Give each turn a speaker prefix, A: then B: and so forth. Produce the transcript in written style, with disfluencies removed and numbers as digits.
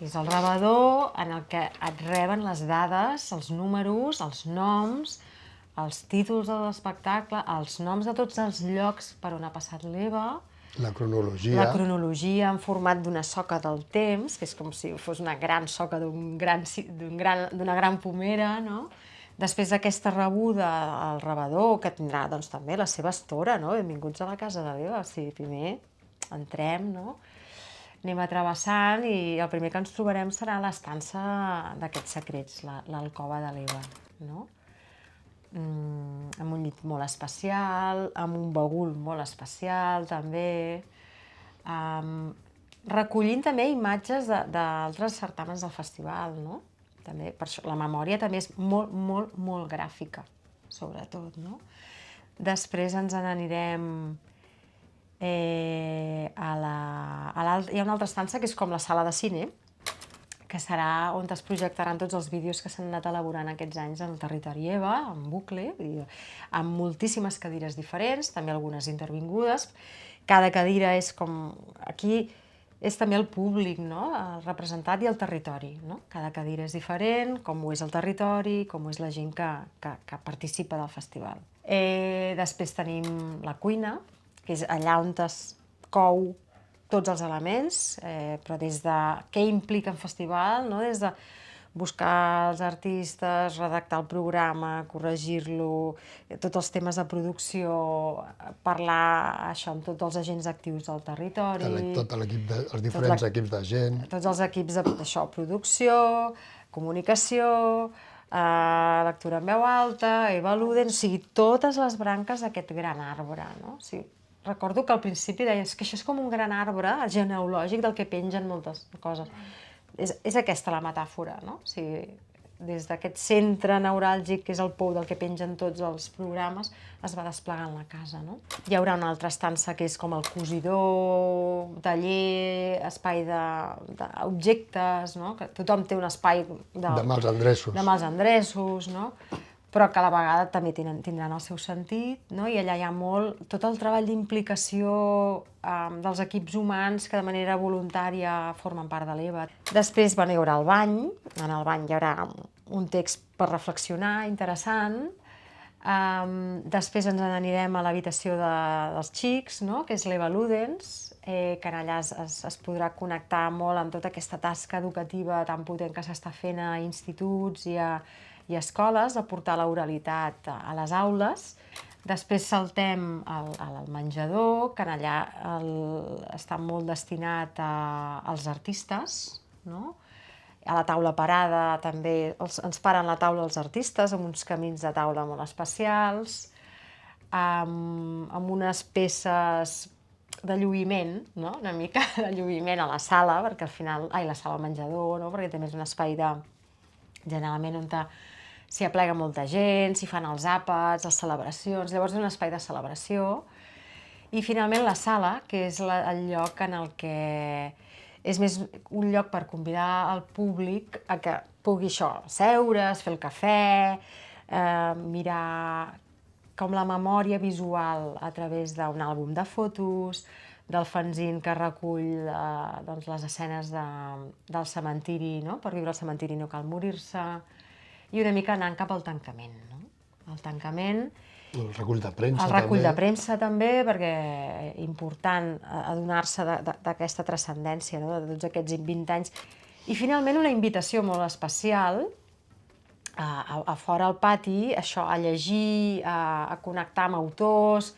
A: És el rebedor en el que et reben les dades, els números, els noms, els títols de l'espectacle, els noms de tots els llocs per on ha passat l'Eva,
B: La cronologia.
A: la cronologia en format d'una soca del temps, que és com si fos una gran soca d'una gran pomera, no? Després d'aquesta rebuda al rebedor, que tindrà doncs, també la seva estora, no? Benvinguts a la casa de l'Eva, o sigui, primer entrem, no? Anem travessant i el primer que ens trobarem serà l'estança d'aquests secrets, l'alcova de l'Eva, no? Amb un llit molt especial, amb un bagul molt especial també, recollint també imatges d'altres certàmens del festival, no? També, per això, la memòria també és molt, molt, molt gràfica, sobretot, no? Després ens n'anirem hi ha una altra estança que és com la sala de cine, que serà on es projectaran tots els vídeos que s'han anat elaborant aquests anys en el territori EVA, en bucle, amb moltíssimes cadires diferents, també algunes intervingudes. Cada cadira és com... Aquí és també el públic, no? El representat i el territori, no? Cada cadira és diferent, com ho és el territori, com ho és la gent que participa del festival. Després tenim la cuina, que és allà on es cou tots els elements, però des de què implica un festival, no? Des de buscar els artistes, redactar el programa, corregir-lo, tots els temes de producció, parlar això amb tots els agents actius del territori...
B: Tot l'equip, els diferents equips de gent...
A: Tots els equips d'això, producció, comunicació, lectura en veu alta, Eva Luden, o sigui, totes les branques d'aquest gran arbre, no? O sigui, recordo que al principi deies que això és com un gran arbre genealògic del que pengen moltes coses. És aquesta la metàfora, no? O sigui, des d'aquest centre neuràlgic, que és el pou del que pengen tots els programes, es va desplegant la casa, no? Hi haurà una altra estança que és com el cosidor, taller, espai d'objectes, no? Que tothom té un espai
B: de mals endreços.
A: De mals endreços, no? Però que a la vegada també tindran el seu sentit, no? I allà hi ha tot el treball d'implicació dels equips humans que de manera voluntària formen part de l'EVA. Després hi haurà el bany, en el bany hi haurà un text per reflexionar, interessant. Després ens n'anirem a l'habitació dels xics, no? Que és l'Eva Ludens, que allà es podrà connectar molt amb tota aquesta tasca educativa tan potent que s'està fent a instituts i a escoles, de portar l'oralitat a les aules. Després saltem al menjador, que allà està molt destinat als artistes, no? A la taula parada també ens paren la taula els artistes, amb uns camins de taula molt especials, amb unes peces de lluïment, no? Una mica de lluïment a la sala, perquè al final... la sala al menjador, no? Perquè també és un espai generalment on s'hi aplega molta gent, s'hi fan els àpats, les celebracions, llavors és un espai de celebració. I finalment la sala, que és el lloc en el que és més un lloc per convidar el públic a que pugui seure's, fer el cafè, mirar com la memòria visual a través d'un àlbum de fotos, del fanzine que recull les escenes del cementiri, no? Per viure al cementiri no cal morir-se, i una mica anant cap al tancament, no? El tancament...
B: El recull de premsa també.
A: El recull de premsa també, perquè és important adonar-se d'aquesta transcendència, no? De tots aquests 20 anys. I finalment una invitació molt especial a fora al pati, això, a llegir, a connectar amb autors,